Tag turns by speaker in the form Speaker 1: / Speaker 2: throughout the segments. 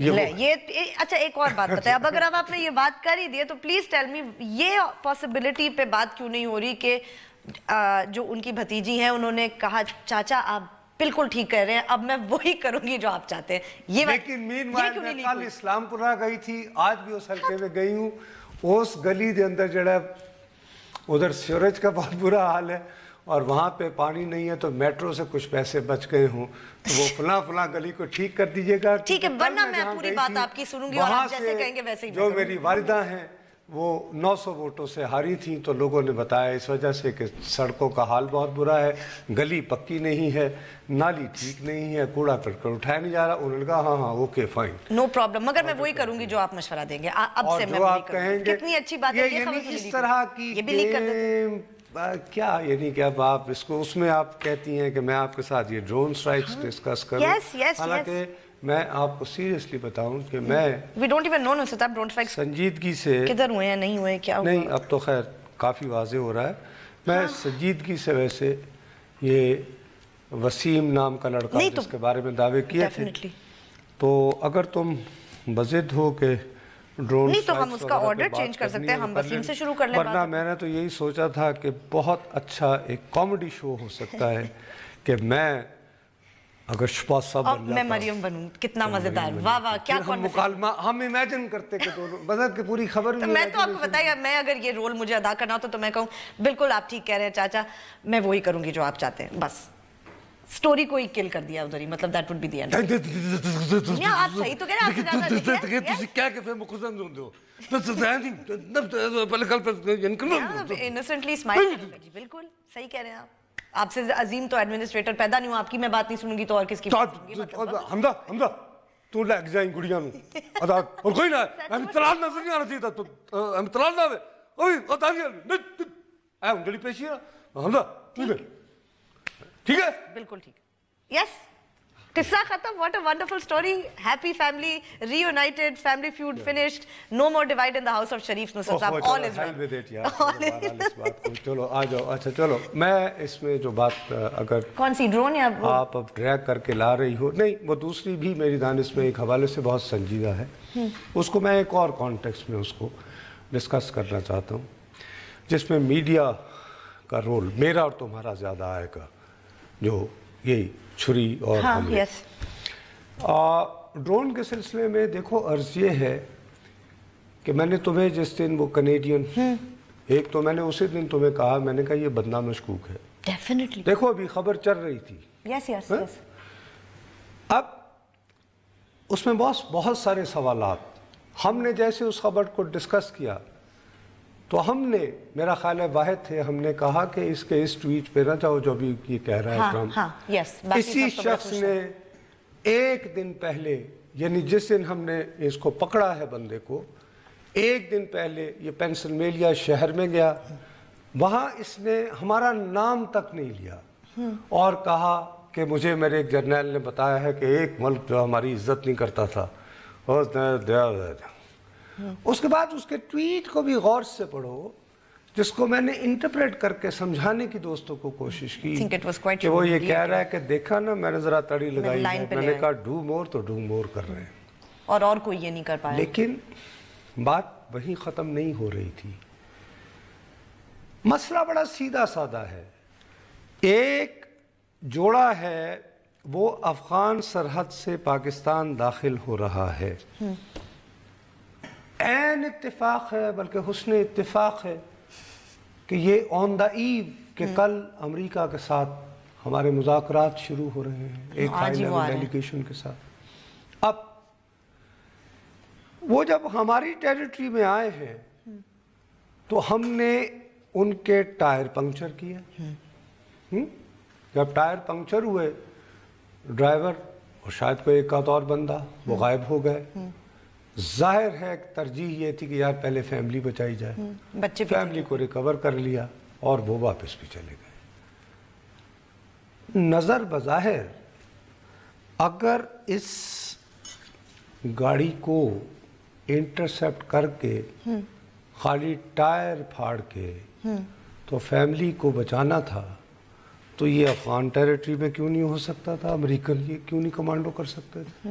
Speaker 1: یہ اچھا ایک اور بات بتائیں، اب اگر آپ نے یہ بات کر ہی دی تو پلیز ٹیل می یہ پاسبلٹی پہ بات کیوں نہیں ہو رہی کہ جو ان کی بھتیجی ہیں انہوں نے کہا چاچا آپ بالکل ٹھیک کہہ رہے ہیں، اب میں وہی کروں گی جو آپ چاہتے ہیں.
Speaker 2: لیکن مین میں کل اسلام پورہ گئی تھی، آج بھی اس حلقے میں گئی ہوں، اس گلی کے اندر جڑا ادھر سیوریج کا بہت برا حال ہے اور وہاں پہ پانی نہیں ہے، تو میٹرو سے کچھ پیسے بچ گئے ہوں تو وہ فلاں گلی کو ٹھیک کر دیجئے گا.
Speaker 1: ٹھیک ہے، ورنہ میں پوری بات آپ کی سنوں گی اور آپ جیسے کہیں گے ویسے ہی.
Speaker 2: جو میری والدہ ہیں وہ 900 ووٹوں سے ہاری تھیں، تو لوگوں نے بتایا اس وجہ سے کہ سڑکوں کا حال بہت برا ہے، گلی پکی نہیں ہے، نالی ٹھیک نہیں ہے، کوڑا کرکٹ اٹھایا نہیں جا رہا. انہوں نے کہا ہاں اوکے فائن،
Speaker 1: نو پرابلم، مگر میں وہی کروں گی جو آپ مشورہ دیں گے. اب سے میں وہی کروں گی. کتنی اچھی بات ہے یہ خبر.
Speaker 2: اس طرح کی کیا یعنی کہ اب آپ اس کو اس میں آپ کہتی ہیں کہ میں آپ کے ساتھ یہ ڈرون سٹرائکس ڈسکس کروں. حالانکہ میں آپ کو سیریسلی بتاؤں کہ میں سنجیدگی سے
Speaker 1: کدھر ہوئے ہیں نہیں ہوئے کیا ہوا
Speaker 2: نہیں، اب تو خیر کافی واضح ہو رہا ہے. میں سنجیدگی سے ویسے یہ وسیم نام کا لڑکا جس کے بارے میں دعوے کیے تھے، تو اگر تم بضد ہو کہ ڈرون
Speaker 1: نہیں تو ہم اس کا آرڈر چینج کر سکتے ہیں، ہم وسیم سے شروع کر لیں.
Speaker 2: ورنہ میں نے تو یہی سوچا تھا کہ بہت اچھا ایک کامیڈی شو ہو سکتا ہے کہ میں اگر شپاز صاحب
Speaker 1: میں مریم بنوں، کتنا مزیدار. واہ واہ کیا
Speaker 2: مکالمہ ہم امیجن کرتے کہ دونوں بدل کے پوری خبر.
Speaker 1: میں تو آپ کو بتائیے میں اگر یہ رول مجھے ادا کرنا ہوتا تو میں کہوں بالکل آپ ٹھیک کہہ رہے ہیں چاچا، میں وہی کروں گی جو آپ چاہتے ہیں. بس سٹوری کو ہی کل کر دیا ادھر ہی، مطلب that would be the end. آپ صحیح تو کہہ رہے ہیں،
Speaker 2: تسی کیا کہ فے مخزن ہوندے ہو
Speaker 1: انسنٹلی اسمائل. بالکل صحیح کہہ رہے ہیں آپ سے عظیم تو ایڈمنسٹریٹر پیدا نہیں ہوا. آپ کی میں بات نہیں سنوں گی تو اور کس کی بات سنوں گی.
Speaker 2: حمدہ تو لے کے جائیں گڑیاں نو عدالت اور کوئی نہ ہم طلاق نظر نہیں آنا چاہیے تھا تو ہم طلاق نہ ہوئے اوہ عدالت اے ہم جڑی پیشی ہے حمدہ ٹھیک ہے
Speaker 1: بالکل ٹھیک. یس قصہ ختم. What a wonderful story. Happy family reunited, family feud finished, no more divide in the house of Sharif Nusrat sahab. All is well.
Speaker 2: چلو آ جاؤ. اچھا چلو میں اس میں جو بات اگر
Speaker 1: کون سی ڈرون یا
Speaker 2: آپ اب ڈریگ کر کے لا رہی ہو، نہیں وہ دوسری بھی میری دانش میں ایک حوالے سے بہت سنجیدہ ہے، اس کو میں ایک اور کانٹیکسٹ میں اس کو ڈسکس کرنا چاہتا ہوں جس میں میڈیا کا رول میرا اور تمہارا زیادہ آئے گا. جو یہی چھری اور ڈرون کے سلسلے میں دیکھو عرض یہ ہے کہ میں نے تمہیں جس دن وہ کنیڈین ایک تو میں نے اسی دن تمہیں کہا، میں نے کہا یہ بدنام مشکوک ہے. دیکھو ابھی خبر چل رہی تھی. اب اس میں بہت سارے سوالات ہم نے جیسے اس خبر کو ڈسکس کیا تو ہم نے میرا خیال ہے واحد تھے، ہم نے کہا کہ اس کے اس ٹویٹ پہ نہ جاؤ جو بھی یہ کہہ رہا ہے ٹرمپ. اسی شخص نے ایک دن پہلے یعنی جس دن ہم نے اس کو پکڑا ہے بندے کو، ایک دن پہلے یہ پینسلوینیا شہر میں گیا، وہاں اس نے ہمارا نام تک نہیں لیا اور کہا کہ مجھے میرے ایک جرنیل نے بتایا ہے کہ ایک ملک جو ہماری عزت نہیں کرتا تھا. اس کے بعد اس کے ٹویٹ کو بھی غور سے پڑھو جس کو میں نے انٹرپریٹ کر کے سمجھانے کی دوستوں کو کوشش کی کہ وہ یہ کہہ رہا ہے کہ دیکھا نا میں نے ذرا تڑی لگائی ہے، میں نے کہا ڈو مور تو ڈو مور کر رہے ہیں
Speaker 1: اور کوئی یہ نہیں کر پایا.
Speaker 2: لیکن بات وہیں ختم نہیں ہو رہی تھی. مسئلہ بڑا سیدھا سادہ ہے. ایک جوڑا ہے وہ افغان سرحد سے پاکستان داخل ہو رہا ہے. عین اتفاق ہے بلکہ حسن اتفاق ہے کہ یہ آن دا ایو کہ کل امریکہ کے ساتھ ہمارے مذاکرات شروع ہو رہے ہیں ایک ہائی لیول ڈیلیگیشن کے ساتھ. اب وہ جب ہماری ٹیریٹری میں آئے ہیں تو ہم نے ان کے ٹائر پنکچر کیا. جب ٹائر پنکچر ہوئے ڈرائیور اور شاید کوئی ایک اور بندہ وہ غائب ہو گئے. ظاہر ہے ترجیح یہ تھی کہ یار پہلے فیملی بچائی جائے. فیملی کو ریکور کر لیا اور وہ واپس بھی چلے گئے. نظر بظاہر اگر اس گاڑی کو انٹرسیپٹ کر کے خالی ٹائر پھاڑ کے تو فیملی کو بچانا تھا تو یہ افغان ٹیریٹری میں کیوں نہیں ہو سکتا تھا؟ امریکن یہ کیوں نہیں کمانڈو کر سکتے تھے؟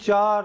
Speaker 2: 4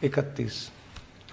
Speaker 2: 31।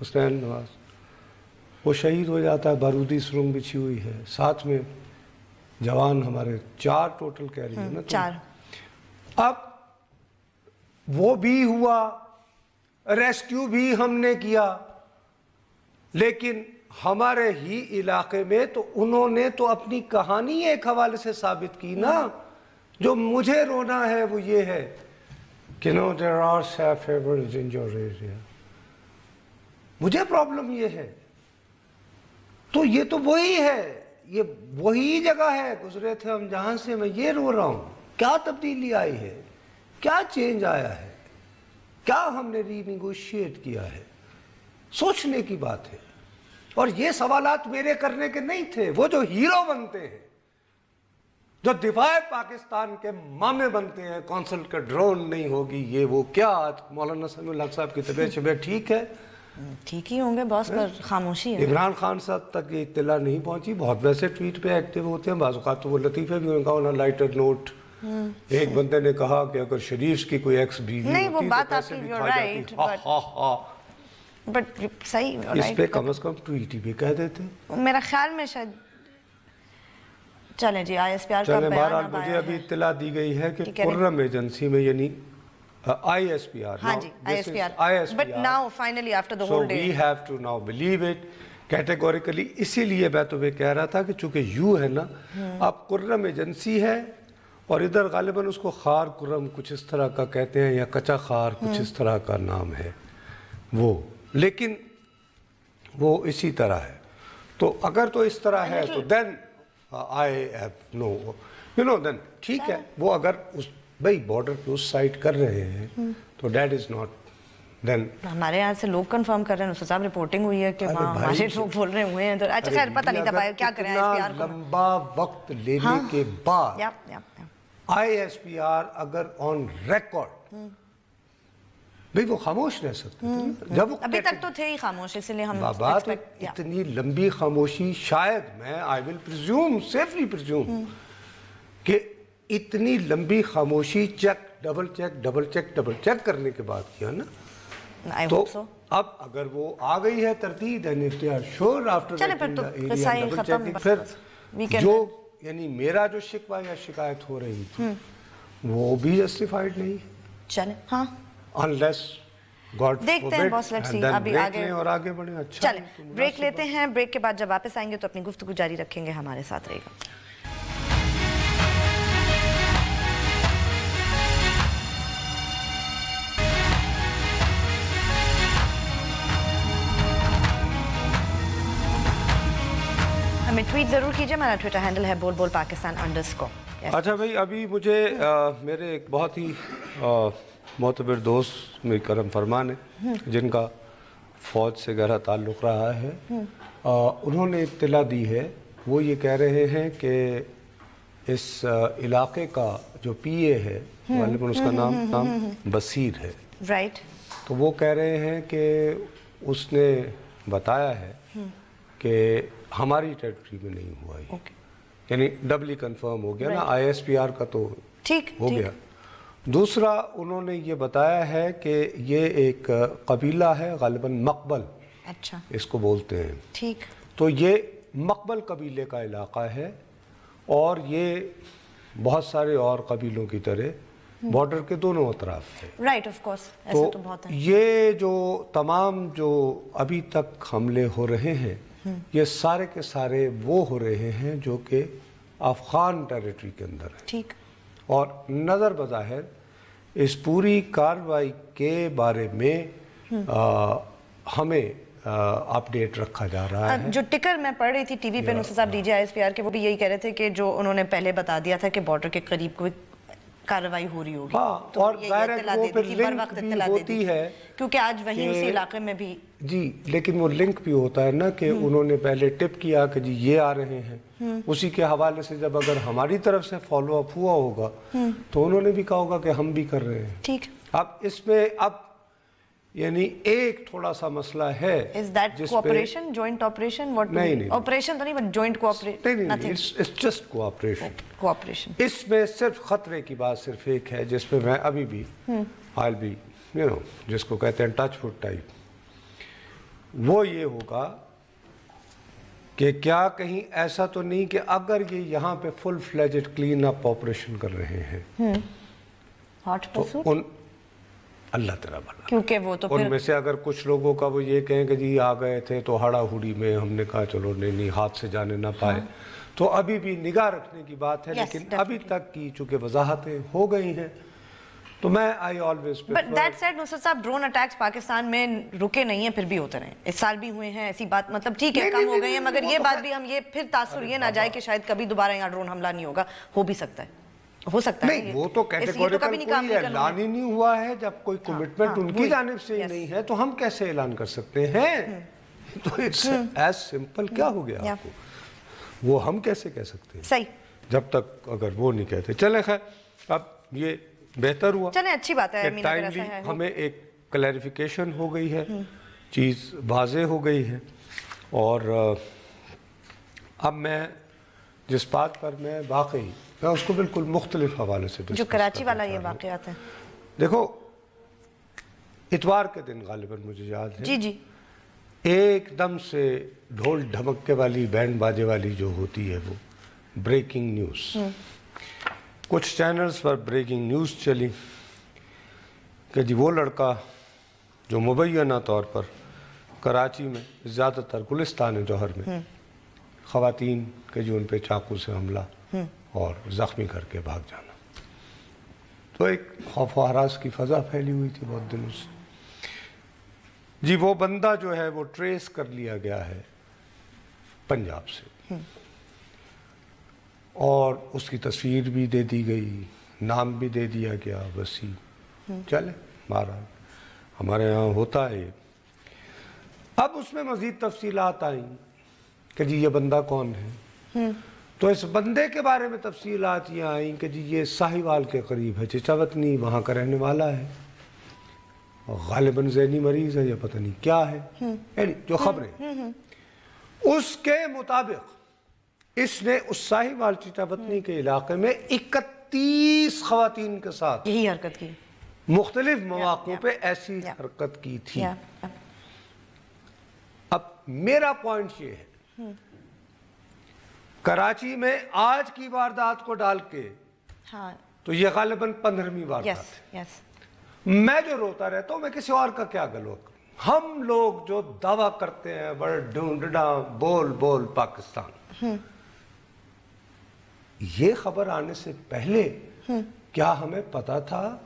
Speaker 2: حسین نواز، وہ شہید ہو جاتا ہے، بارودی سرنگ بچھی ہوئی ہے، ساتھ میں جوان ہمارے 4 ٹوٹل کہہ رہی ہے نا
Speaker 1: 4۔
Speaker 2: اب وہ بھی ہوا، ریسکیو بھی ہم نے کیا، لیکن ہمارے ہی علاقے میں تو انہوں نے تو اپنی کہانی ایک حوالے سے ثابت کی نا۔ جو مجھے رونا ہے وہ یہ ہے کہ no there are safe havens in your area، مجھے پرابلم یہ ہے، تو یہ تو وہی ہے، یہ وہی جگہ ہے، گزرے تھے ہم جہاں سے، میں یہ رو رہا ہوں۔ کیا تبدیلی آئی ہے، کیا چینج آیا ہے، کیا ہم نے ری نیگوشیٹ کیا ہے، سوچنے کی بات ہے۔ اور یہ سوالات میرے کرنے کے نہیں تھے، وہ جو ہیرو بنتے ہیں، جو دفاع پاکستان کے مامے بنتے ہیں، کونسل کا ڈرون نہیں ہوگی، یہ وہ کیا۔ مولانا سمیع الحق صاحب کی طبیعت ٹھیک ہے،
Speaker 1: ٹھیک ہی ہوں گے باس، پر خاموشی ہے۔
Speaker 2: عمران خان صاحب تک یہ اطلاع نہیں پہنچی، بہت ویسے ٹویٹ پہ ایکٹیو ہوتے ہیں، بعض اوقات تو وہ لطیفے بھی ہوئے، کہا لائٹر نوٹ۔ ایک بندے نے کہا کہ اگر شریف کی کوئی ایکس بیوی
Speaker 1: نہیں، وہ
Speaker 2: ہوتی
Speaker 1: بات
Speaker 2: تو
Speaker 1: آپ
Speaker 2: پیسے
Speaker 1: کی
Speaker 2: بھی
Speaker 1: you're
Speaker 2: کھا
Speaker 1: right,
Speaker 2: جاتی، ہاں ہاں ہاں۔
Speaker 1: بٹ صحیح،
Speaker 2: اس پہ کم از کم ٹویٹ بھی کہہ دیتے۔
Speaker 1: میرا خیال میں شاید چلیں جی آئی ایس پی آر کا
Speaker 2: چلیں،
Speaker 1: بیان
Speaker 2: بہرحال
Speaker 1: اب
Speaker 2: مجھے
Speaker 1: آیا
Speaker 2: ابھی
Speaker 1: ہے۔
Speaker 2: اطلاع دی گئی ہے کہ کرم ایجنسی میں، یعنی آئی ایس پی آر،
Speaker 1: ہاں جی I S P R, but now finally after the whole day,
Speaker 2: so we have to now believe it categorically. اسی لیے میں تمہیں کہہ رہا تھا کہ چونکہ یو ہے نا، اب کرم ایجنسی ہے، اور ادھر غالباً اس کو خار کرم کچھ اس طرح کا کہتے ہیں، یا کچا خار کچھ اس طرح کا نام ہے وہ، لیکن وہ اسی طرح ہے۔ تو اگر تو اس طرح ہے تو دین I have no you know دین ٹھیک ہے۔ وہ اگر اس بھائی بارڈر پہ اس سائٹ کر رہے ہیں تو دیٹ از ناٹ دین۔
Speaker 1: ہمارے یہاں سے لوگ کنفرم کر رہے ہیں، صاحب رپورٹنگ ہوئی ہے کہ وہاں ہمارے لوگ بول رہے ہوئے ہیں، تو اچھا خیر پتہ نہیں تھا کیا کریں آئی ایس پی آر کو۔
Speaker 2: لمبا وقت لینے کے بعد آئی ایس پی آر اگر آن ریکارڈ، بھئی وہ خاموش رہ سکتے تھے جب وہ
Speaker 1: ابھی تک تو تھے ہی خاموش، اس لیے ہم
Speaker 2: بات اتنی لمبی خاموشی شاید میں آئی ول پریزیوم سیفلی پریزیوم کہ اتنی لمبی خاموشی چیک ڈبل چیک کرنے کے بعد کیا نا۔ تو اب اگر وہ آ گئی ہے ترتیب شور آفٹر پھر جو یعنی میرا جو شکوہ یا شکایت ہو رہی تھی وہ بھی جسٹیفائیڈ نہیں ہے،
Speaker 1: چلیں ہاں
Speaker 2: unless God
Speaker 1: دیکھتے ہیں باس، لیٹس سی ابھی آگے
Speaker 2: اور آگے بڑھیں۔ اچھا
Speaker 1: چلیں بریک لیتے ہیں، بریک کے بعد جب واپس آئیں گے تو اپنی گفتگو جاری رکھیں گے، ہمارے ساتھ رہے گا۔ ہمیں ٹویٹ ضرور کیجئے، ہمارا ٹویٹر ہینڈل ہے بول بول پاکستان _
Speaker 2: اچھا بھائی، ابھی مجھے میرے ایک بہت ہی معتبر دوست میری کرم فرمان ہے، جن کا فوج سے گہرا تعلق رہا ہے، انہوں نے اطلاع دی ہے، وہ یہ کہہ رہے ہیں کہ اس علاقے کا جو پی اے ہے، غالباً اس کا نام بصیر ہے،
Speaker 1: رائٹ،
Speaker 2: تو وہ کہہ رہے ہیں کہ اس نے بتایا ہے کہ ہماری ٹیریٹری میں نہیں ہوا یہ، یعنی ڈبلی کنفرم ہو گیا نا، آئی ایس پی آر کا تو ہو گیا۔ دوسرا انہوں نے یہ بتایا ہے کہ یہ ایک قبیلہ ہے، غالباً مقبل
Speaker 1: اچھا
Speaker 2: اس کو بولتے ہیں،
Speaker 1: ٹھیک،
Speaker 2: تو یہ مقبل قبیلے کا علاقہ ہے، اور یہ بہت سارے اور قبیلوں کی طرح بارڈر کے دونوں اطراف ہے،
Speaker 1: رائٹ آف کورس، ایسا تو بہت ہے۔
Speaker 2: یہ جو تمام جو ابھی تک حملے ہو رہے ہیں، یہ سارے کے سارے وہ ہو رہے ہیں جو کہ افغان ٹیریٹری کے اندر ہے،
Speaker 1: ٹھیک، اور
Speaker 2: نظر بظاہر اس پوری کارروائی کے بارے میں ہمیں اپڈیٹ رکھا جا رہا ہے۔
Speaker 1: جو ٹکر میں پڑھ رہی تھی ٹی وی پہ نصر صاحب D G I S P R کے، وہ بھی یہی کہہ رہے تھے کہ جو انہوں نے پہلے بتا دیا تھا کہ بارڈر کے قریب کوئی کارروائی ہو رہی ہوگی،
Speaker 2: اور ظاہر ہے وہ پھر لنک بھی ہوتی ہے،
Speaker 1: کیونکہ آج وہیں اسی علاقے میں بھی
Speaker 2: جی، لیکن وہ لنک بھی ہوتا ہے نا کہ انہوں نے پہلے ٹپ کیا کہ جی یہ آ رہے ہیں، اسی کے حوالے سے جب اگر ہماری طرف سے فالو اپ ہوا ہوگا تو انہوں نے بھی کہا ہوگا کہ ہم بھی کر رہے ہیں،
Speaker 1: ٹھیک۔
Speaker 2: اب اس میں اب یعنی ایک تھوڑا سا مسئلہ ہے،
Speaker 1: is that cooperation, joint operation, what
Speaker 2: نہیں
Speaker 1: operation تو نہیں but joint cooperation،
Speaker 2: نہیں، it's just cooperation۔ اس میں صرف خطرے کی بات صرف ایک ہے جس پہ میں ابھی بھی I'll be جس کو کہتے ہیں ٹچ فٹ ٹائپ، وہ یہ ہوگا کہ کیا کہیں ایسا تو نہیں کہ اگر یہ یہاں پہ فل فلیجڈ کلین اپ آپریشن کر رہے ہیں تو ان اللہ تعالیٰ بھلا،
Speaker 1: کیونکہ وہ تو
Speaker 2: ان میں سے اگر کچھ لوگوں کا وہ یہ کہیں کہ جی آ گئے تھے تو ہڑا ہڑی میں ہم نے کہا چلو نہیں ہاتھ سے جانے نہ پائے، تو ابھی بھی نگاہ رکھنے کی بات ہے، لیکن ابھی تک کی چونکہ وضاحتیں ہو گئی ہیں تو میں
Speaker 1: But that said, نصرت صاحب، ڈرون اٹیکس پاکستان میں رکے نہیں ہیں، پھر بھی ہوتے رہے، اس سال بھی ہوئے ہیں، ایسی بات مطلب ٹھیک ہے کم ہو گئی ہیں، مگر یہ بات بھی ہم یہ پھر تاثر یہ نہ جائے کہ شاید کبھی دوبارہ یہاں ڈرون حملہ نہیں ہوگا، ہو بھی سکتا ہے، ہو سکتا ہے
Speaker 2: نہیں، وہ تو کیٹیگوریکل کوئی اعلان ہی نہیں ہوا ہے، جب کوئی کمٹمنٹ ان کی جانب سے ہی نہیں ہے تو ہم کیسے اعلان کر سکتے ہیں؟ تو اٹس ایز سمپل، کیا ہو گیا آپ کو، وہ ہم کیسے کہہ سکتے ہیں
Speaker 1: صحیح
Speaker 2: جب تک اگر وہ نہیں کہتے. چلیں خیر، اب یہ بہتر ہوا،
Speaker 1: چلیں اچھی بات ہے،
Speaker 2: ٹائملی ہمیں ایک کلیریفیکیشن ہو گئی ہے، چیز واضح ہو گئی ہے. اور اب میں جس بات پر میں واقعی میں اس کو بالکل مختلف حوالے سے
Speaker 1: جو کراچی والا یہ واقعات ہیں،
Speaker 2: دیکھو اتوار کے دن غالباً مجھے یاد ہے،
Speaker 1: جی جی،
Speaker 2: ایک دم سے ڈھول ڈھمکے والی بینڈ باجے والی جو ہوتی ہے وہ بریکنگ نیوز، کچھ چینلز پر بریکنگ نیوز چلی کہ جی وہ لڑکا جو مبینہ طور پر کراچی میں زیادہ تر گلستان جوہر میں خواتین کے جو ان پہ چاقو سے حملہ اور زخمی کر کے بھاگ جانا، تو ایک خوف و ہراس کی فضا پھیلی ہوئی تھی بہت دنوں سے. جی وہ بندہ جو ہے وہ ٹریس کر لیا گیا ہے پنجاب سے، اور اس کی تصویر بھی دے دی گئی، نام بھی دے دیا گیا وسیع، چلے بہرحال ہمارے یہاں ہوتا ہے. اب اس میں مزید تفصیلات آئیں کہ جی یہ بندہ کون ہے، تو اس بندے کے بارے میں تفصیلات یہ آئیں کہ جی یہ ساہیوال کے قریب ہے، چچاوطنی وہاں کا رہنے والا ہے، غالباً ذہنی مریض ہے یا پتہ نہیں کیا ہے، یعنی جو خبریں اس کے مطابق اس نے اس ساہیوال چچاوطنی کے علاقے میں 31 خواتین کے ساتھ
Speaker 1: یہی حرکت کی،
Speaker 2: مختلف مواقعوں پہ ایسی حرکت کی تھی. اب میرا پوائنٹ یہ ہے، کراچی میں آج کی واردات کو ڈال کے تو یہ غالباً 15ویں واردات ہے. میں جو روتا رہتا ہوں میں کسی اور کا کیا گلو کروں، ہم لوگ جو دعویٰ کرتے ہیں بڑے ڈونڈا بول بول پاکستان، یہ خبر آنے سے پہلے کیا ہمیں پتا تھا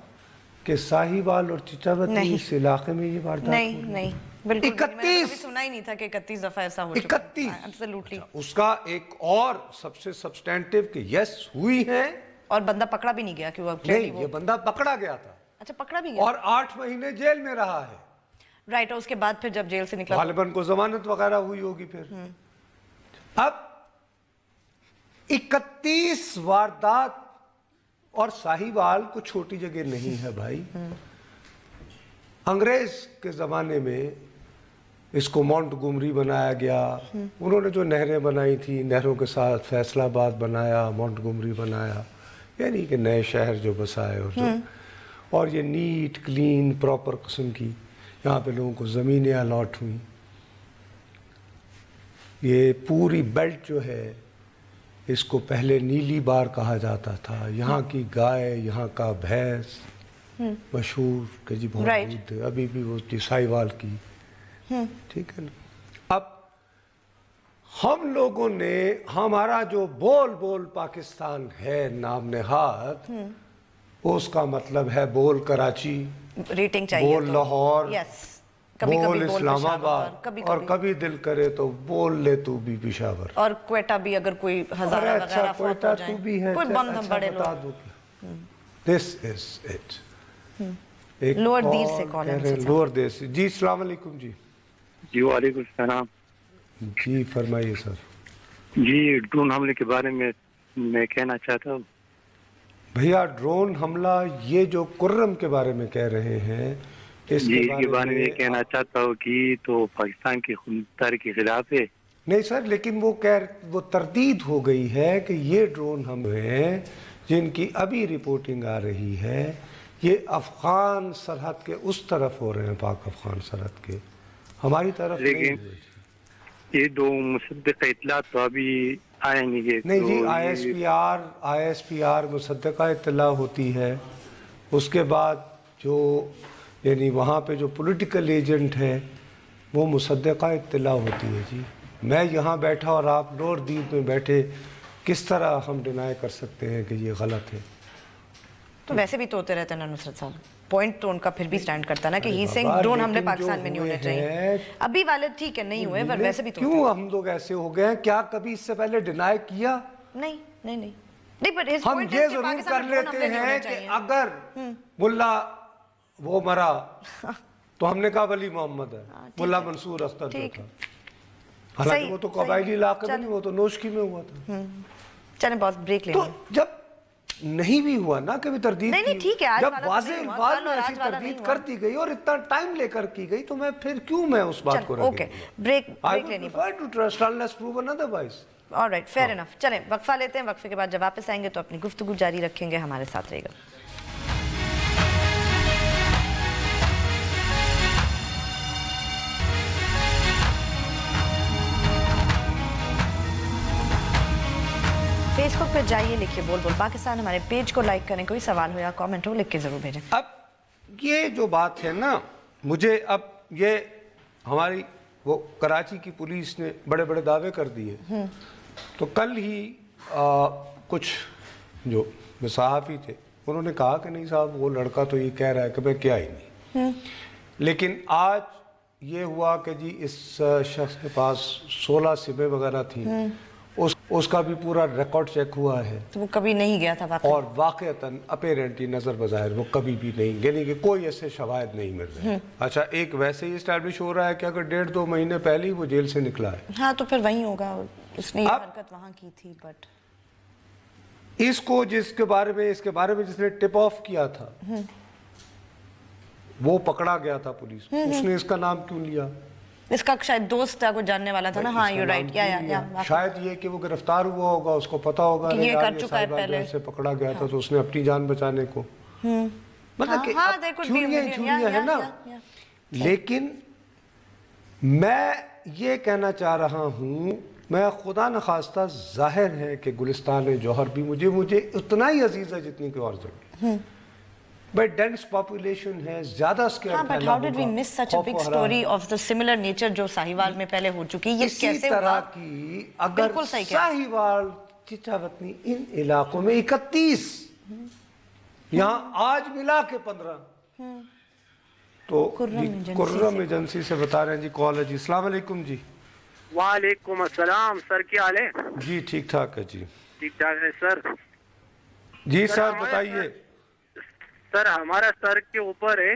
Speaker 2: کہ ساہیوال اور چچاوطنی اس علاقے میں یہ واردات
Speaker 1: نہیں نہیں بالکل
Speaker 2: 31
Speaker 1: سنا ہی نہیں تھا کہ 31 دفعہ ایسا ہو چکا.
Speaker 2: 31 اس کا ایک اور سب سے سبسٹینٹیو کہ یس ہوئی ہے،
Speaker 1: اور بندہ پکڑا بھی نہیں گیا کہ وہ
Speaker 2: نہیں، یہ بندہ پکڑا گیا تھا،
Speaker 1: اچھا پکڑا بھی گیا
Speaker 2: اور 8 مہینے جیل میں رہا ہے،
Speaker 1: رائٹ. اور اس کے بعد پھر جب جیل سے نکلا
Speaker 2: غالباً کو ضمانت وغیرہ ہوئی ہوگی. پھر اب 31 واردات، اور ساہیوال کو چھوٹی جگہ نہیں ہے بھائی. انگریز کے زمانے میں اس کو مونٹگومری بنایا گیا، انہوں نے جو نہریں بنائی تھی، نہروں کے ساتھ فیصل آباد بنایا، مونٹگومری بنایا، یعنی کہ نئے شہر جو بسائے، اور یہ نیٹ کلین پراپر قسم کی یہاں پہ لوگوں کو زمینیں الاٹ ہوئیں. یہ پوری بیلٹ جو ہے اس کو پہلے نیلی بار کہا جاتا تھا، یہاں کی گائے، یہاں کا بھینس مشہور کہ جی بہت دودھ ہے، ابھی بھی وہ ساہیوال کی، ٹھیک ہے نا. اب ہم لوگوں نے ہمارا جو بول بول پاکستان ہے نام نہاد، اس کا مطلب ہے بول کراچی،
Speaker 1: ریٹنگ چاہیے،
Speaker 2: بول لاہور، بول اسلام آباد، اور کبھی دل کرے تو بول لے تو بھی پشاور،
Speaker 1: اور کوئٹہ بھی اگر کوئی ہزارہ وغیرہ فوت ہو جائیں، کوئی بند ہم بڑے لوگ.
Speaker 2: This is it.
Speaker 1: لوور دیر سے کال ہے.
Speaker 2: لوور دیر سے. جی السلام علیکم. جی
Speaker 3: جی وعلیکم السلام.
Speaker 2: جی فرمائیے سر.
Speaker 3: جی ڈرون حملے کے بارے میں کہنا چاہتا ہوں.
Speaker 2: بھیا ڈرون حملہ یہ جو کرم کے بارے میں کہہ رہے ہیں، اس
Speaker 3: کے بارے میں کہنا چاہتا ہوں کہ تو پاکستان کی خودمختاری کے خلاف ہے.
Speaker 2: نہیں سر، لیکن وہ تردید ہو گئی ہے کہ یہ ڈرون حملے ہیں جن کی ابھی رپورٹنگ آ رہی ہے، یہ افغان سرحد کے اس طرف ہو رہے ہیں، پاک افغان سرحد کے. ہماری طرف
Speaker 3: لیکن یہ 2 مصدقہ اطلاعات تو ابھی آئے نہیں
Speaker 2: جی. آئی ایس پی آر مصدقہ اطلاع ہوتی ہے. اس کے بعد جو یعنی وہاں پہ جو پولیٹیکل ایجنٹ ہے وہ مصدقہ اطلاع ہوتی ہے جی. میں یہاں بیٹھا اور آپ نور دید میں بیٹھے, کس طرح ہم ڈینائی کر سکتے ہیں کہ یہ غلط ہے؟
Speaker 1: تو ویسے بھی تو ہوتے رہتے ہیں نصرت صاحب, پوائنٹ تو ان کا پھر بھی سٹینڈ کرتا نا کہ ہی سنگ ڈرون حملے پاکستان میں نہیں ہونے چاہیے. ابھی والے ٹھیک ہے نہیں ہوئے, پر ویسے بھی تو
Speaker 2: کیوں ہم لوگ ایسے ہو گئے ہیں؟ کیا کبھی اس سے پہلے ڈینائی کیا؟
Speaker 1: نہیں.
Speaker 2: ہم یہ ضرور کر لیتے ہیں کہ اگر ملا وہ مرا تو ہم نے کہا ولی محمد ہے, ملا منصور اختر جو تھا, حالانکہ وہ تو قبائلی علاقے میں نہیں, وہ تو نوشکی میں ہوا تھا.
Speaker 1: چلیں بہت بریک لیں.
Speaker 2: تو جب نہیں بھی ہوا نا کبھی تردید کی, جب واضح الفاظ میں ایسی تردید کرتی گئی اور اتنا ٹائم لے کر کی گئی, تو میں پھر کیوں میں اس بات کو رکھیں؟
Speaker 1: بریک
Speaker 2: لینی پڑی.
Speaker 1: alright, fair enough. چلیں وقفہ لیتے ہیں, وقفے کے بعد جب واپس آئیں گے تو اپنی گفتگو جاری رکھیں گے. ہمارے ساتھ رہے گا. فیس بک پہ جائیے, لکھیے بول بول پاکستان, ہمارے پیج کو لائک کریں, کوئی سوال ہو یا کامنٹ ہو لکھ کے ضرور بھیجیں.
Speaker 2: اب یہ جو بات ہے نا, مجھے اب یہ ہماری وہ کراچی کی پولیس نے بڑے بڑے دعوے کر دیے. تو کل ہی کچھ جو صحافی تھے انہوں نے کہا کہ نہیں صاحب وہ لڑکا تو یہ کہہ رہا ہے کہ میں کیا ہی نہیں. لیکن آج یہ ہوا کہ جی اس شخص کے پاس 16 سمیں وغیرہ تھیں, اس کا بھی پورا ریکارڈ چیک ہوا ہے.
Speaker 1: تو وہ کبھی نہیں گیا تھا
Speaker 2: اور واقعتاً اپیرنٹلی نظر بظاہر وہ کبھی بھی نہیں, یعنی کہ کوئی ایسے شواہد نہیں مل رہے. اچھا, ایک ویسے ہی اسٹیبلش ہو رہا ہے کہ اگر 1.5-2 مہینے پہلے ہی وہ جیل سے نکلا ہے.
Speaker 1: ہاں تو پھر وہیں ہوگا, اس نے یہ حرکت وہاں کی تھی. بٹ
Speaker 2: اس کو اس کے بارے میں جس نے ٹپ آف کیا تھا وہ پکڑا گیا تھا پولیس. اس نے اس کا نام کیوں لیا؟
Speaker 1: اس کا شاید دوست تھا, کوئی جاننے والا تھا نا. ہاں یو رائٹ.
Speaker 2: شاید یہ کہ وہ گرفتار ہوا ہوگا, اس کو پتا ہوگا
Speaker 1: یہ کر چکا ہے پہلے
Speaker 2: سے پکڑا گیا تھا, تو اس نے اپنی جان بچانے کو مطلب کہ چوریاں ہے نا. لیکن میں یہ کہنا چاہ رہا ہوں, میں خدا نخواستہ ظاہر ہے کہ گلستان جوہر بھی مجھے اتنا ہی عزیز ہے جتنی کوئی اور ضروری. بٹ ڈینس پاپولیشن ہے, زیادہ سکیئر
Speaker 1: پھیلا ہوگا. But how did we miss such a big story of the similar nature جو ساہیوال میں پہلے ہو چکی؟ یہ کیسے ہوا؟
Speaker 2: اسی طرح کی اگر ساہیوال, چچاوطنی, ان علاقوں میں 31, یہاں آج ملا کے 15. تو کرم ایجنسی سے بتا رہے ہیں جی, کال ہے جی. السلام علیکم جی.
Speaker 4: وعلیکم السلام سر, کیا حال ہے؟
Speaker 2: جی ٹھیک ٹھاک ہے جی.
Speaker 4: ٹھیک ٹھاک ہے سر.
Speaker 2: جی سر بتائیے.
Speaker 4: سر ہمارا سر کے اوپر ہے,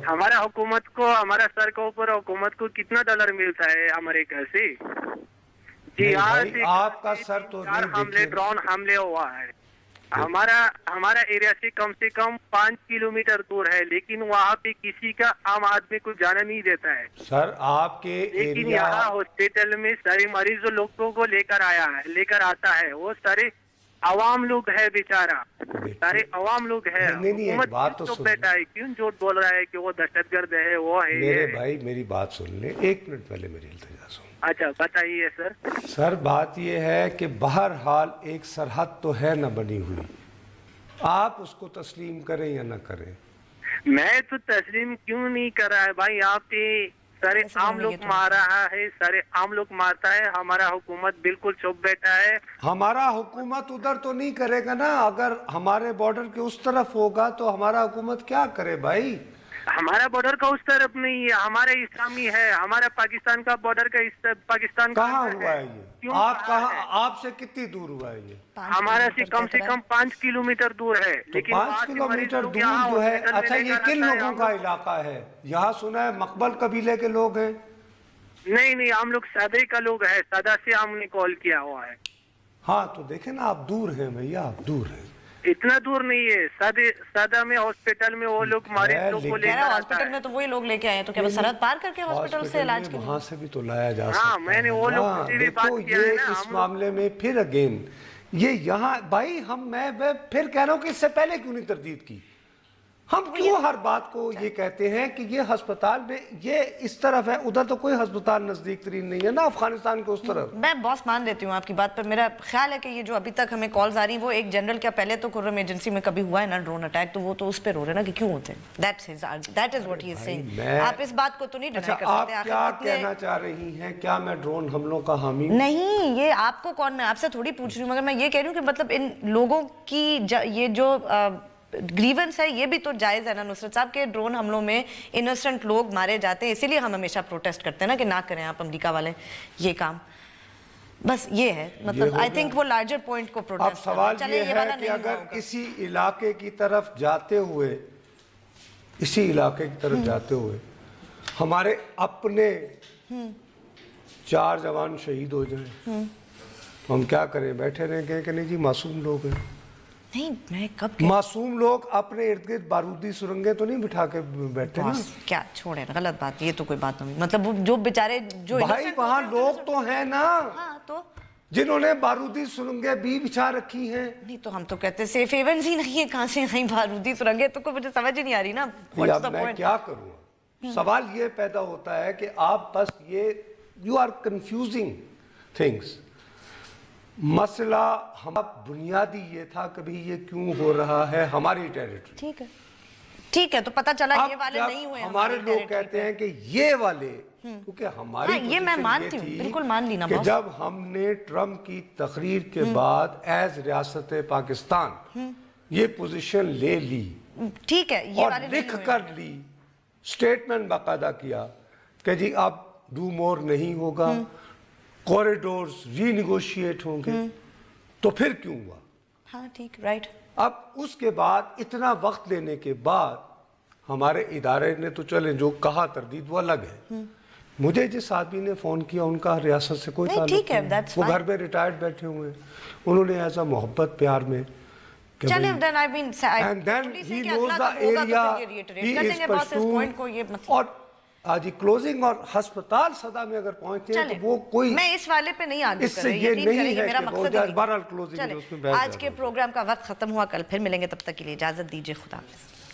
Speaker 4: ہمارا سر کے اوپر حکومت کو کتنا ڈالر ملتا ہے امریکہ سے؟ جی
Speaker 2: آپ کا سر تو
Speaker 4: حملے, ڈرون حملے ہوا ہے. ہمارا ایریا سے کم 5 کلومیٹر دور ہے, لیکن وہاں پہ کسی کا عام آدمی کو جانا نہیں دیتا ہے.
Speaker 2: سر آپ کے
Speaker 4: لیکن یہاں ہاسپٹل میں سارے مریض لوگوں کو لے کر آتا ہے, وہ سارے عوام لوگ ہے بیچارہ, سارے عوام لوگ ہے.
Speaker 2: بات تو
Speaker 4: بیٹا ہے, کیوں جھوٹ بول رہا ہے کہ وہ دہشت گرد ہے, وہ ہے.
Speaker 2: میرے بھائی میری بات سن لیں, 1 منٹ پہلے میری التجا سن.
Speaker 4: اچھا بتائیے سر.
Speaker 2: سر بات یہ ہے کہ بہرحال ایک سرحد تو ہے نہ بنی ہوئی, آپ اس کو تسلیم کریں یا نہ کریں.
Speaker 4: میں تو تسلیم کیوں نہیں کر رہا ہے بھائی, آپ پہ سارے عام لوگ مار رہا ہے, سارے عام لوگ مارتا ہے. ہمارا حکومت بالکل چپ بیٹھا ہے.
Speaker 2: ہمارا حکومت ادھر تو نہیں کرے گا نا, اگر ہمارے بارڈر کے اس طرف ہوگا تو ہمارا حکومت کیا کرے بھائی؟
Speaker 4: ہمارا بارڈر کا اس طرف نہیں ہے, ہمارا اسلامی ہے. ہمارا پاکستان کا بارڈر کا پاکستان
Speaker 2: کہاں ہوا ہے یہ؟ آپ سے کتنی دور ہوا ہے یہ؟
Speaker 4: ہمارا سے کم 5 کلومیٹر دور ہے. لیکن
Speaker 2: 5 کلومیٹر دور جو ہے, اچھا یہ کن لوگوں کا علاقہ ہے؟ یہاں سنا ہے مقبل قبیلے کے لوگ ہیں.
Speaker 4: نہیں, ہم لوگ سادے کا لوگ ہے, سادہ سے ہم نے کال کیا ہوا ہے.
Speaker 2: ہاں تو دیکھیں نا, آپ دور ہیں بھیا, آپ دور ہیں.
Speaker 4: اتنا دور نہیں ہے, سادہ میں ہاسپٹل میں وہ لوگ مریض لوگ کو لے کر آتا ہے.
Speaker 1: ہاسپٹل میں تو وہی لوگ لے کے آئے, تو کیا وہ سرحد پار کر کے ہاسپٹل سے علاج کے
Speaker 2: وہاں سے بھی تو لایا جا سکتا ہے.
Speaker 4: ہاں میں نے وہ لوگ سے بھی بات کیا ہے نا.
Speaker 2: اس معاملے میں پھر اگین یہ یہاں بھائی میں پھر کہہ رہا ہوں کہ اس سے پہلے کیوں نہیں تردید کی؟ ہم کیوں ہر بات کو یہ کہتے ہیں کہ یہ ہسپتال میں یہ اس طرف ہے, ادھر تو کوئی ہسپتال نزدیک ترین نہیں ہے نا افغانستان کے اس طرف.
Speaker 1: میں باس مان لیتی ہوں آپ کی بات پر. میرا خیال ہے کہ یہ جو ابھی تک ہمیں کالز آ رہی ہیں وہ ایک جنرل کیا پہلے تو خرم ایجنسی میں کبھی ہوا ہے نا ڈرون اٹیک, تو وہ تو اس پہ رو رہے ہیں نا کہ کیوں ہوتے ہیں. That is what he is seeing. آپ اس بات کو تو نہیں ڈینائی کر سکتے.
Speaker 2: آپ کیا کہنا چاہ رہی ہیں, کیا میں ڈرون حملوں کا حامی
Speaker 1: نہیں, یہ آپ کو کون, میں آپ سے تھوڑی پوچھ رہی ہوں, مگر میں یہ کہہ رہی ہوں کہ مطلب ان لوگوں کی یہ جو گریونس ہے یہ بھی تو جائز ہے نا نصرت صاحب کے ڈرون حملوں میں انوسنٹ لوگ مارے جاتے ہیں. اسی لیے ہم ہمیشہ پروٹیسٹ کرتے ہیں نا کہ نہ کریں آپ امریکہ والے یہ کام. بس یہ ہے مطلب آئی تھنک وہ لارجر پوائنٹ کو پروٹیسٹ.
Speaker 2: اب سوال یہ ہے کہ اگر اسی علاقے کی طرف جاتے ہوئے ہمارے اپنے 4 جوان شہید ہو جائیں, ہم کیا کریں, بیٹھے رہیں گے کہ نہیں جی معصوم لوگ ہیں.
Speaker 1: نہیں, میں کب
Speaker 2: معصوم لوگ اپنے ارد گرد بارودی سرنگیں تو نہیں بٹھا کے بیٹھے نا.
Speaker 1: کیا چھوڑیں, غلط بات, یہ تو کوئی بات نہیں. مطلب جو بیچارے جو
Speaker 2: بھائی وہاں لوگ تو ہیں نا
Speaker 1: تو
Speaker 2: جنہوں نے بارودی سرنگیں بھی بچھا رکھی ہیں.
Speaker 1: نہیں تو ہم تو کہتے سیف ہیونز ہی نہیں ہے, کہاں سے ہیں بارودی سرنگیں, تو کوئی مجھے سمجھ ہی نہیں آ رہی نا.
Speaker 2: میں کیا کروں, سوال یہ پیدا ہوتا ہے کہ آپ بس یہ یو آر کنفیوزنگ تھنگس. مسئلہ بنیادی یہ تھا کبھی یہ کیوں ہو رہا ہے ہماری ٹیریٹری.
Speaker 1: ٹھیک ہے, تو پتہ چلا یہ والے نہیں ہوئے.
Speaker 2: ہمارے لوگ کہتے ہیں کہ یہ والے, کیونکہ ہماری
Speaker 1: یہ میں مانتی ہوں, بالکل مان لی نا
Speaker 2: کہ جب ہم نے ٹرمپ کی تقریر کے بعد ایز ریاست پاکستان یہ پوزیشن لے لی,
Speaker 1: ٹھیک ہے,
Speaker 2: اور لکھ کر لی, سٹیٹمنٹ باقاعدہ کیا کہ جی اب ڈو مور نہیں ہوگا, کوریڈورز ری نیگوشیٹ ہوں گے, تو پھر کیوں ہوا؟
Speaker 1: ہاں ٹھیک, رائٹ.
Speaker 2: اب اس کے بعد اتنا وقت لینے کے بعد ہمارے ادارے نے تو چلیں جو کہا تردید وہ الگ ہے. مجھے جس آدمی نے فون کیا ان کا ریاست سے کوئی تعلق نہیں, وہ گھر میں ریٹائرڈ بیٹھے ہوئے ہیں, انہوں نے ایسا محبت پیار میں and then he knows the area, he is pursued. اور آجی کلوزنگ اور ہسپتال صدا میں اگر پہنچتے ہیں تو وہ کوئی,
Speaker 1: میں اس والے پہ نہیں آگے
Speaker 2: اس سے یہ نہیں ہے کہ بہت جائے بہرحال کلوزنگ.
Speaker 1: آج کے پروگرام کا وقت ختم ہوا, کل پھر ملیں گے, تب تک کے لیے اجازت دیجیے, خدا حافظ.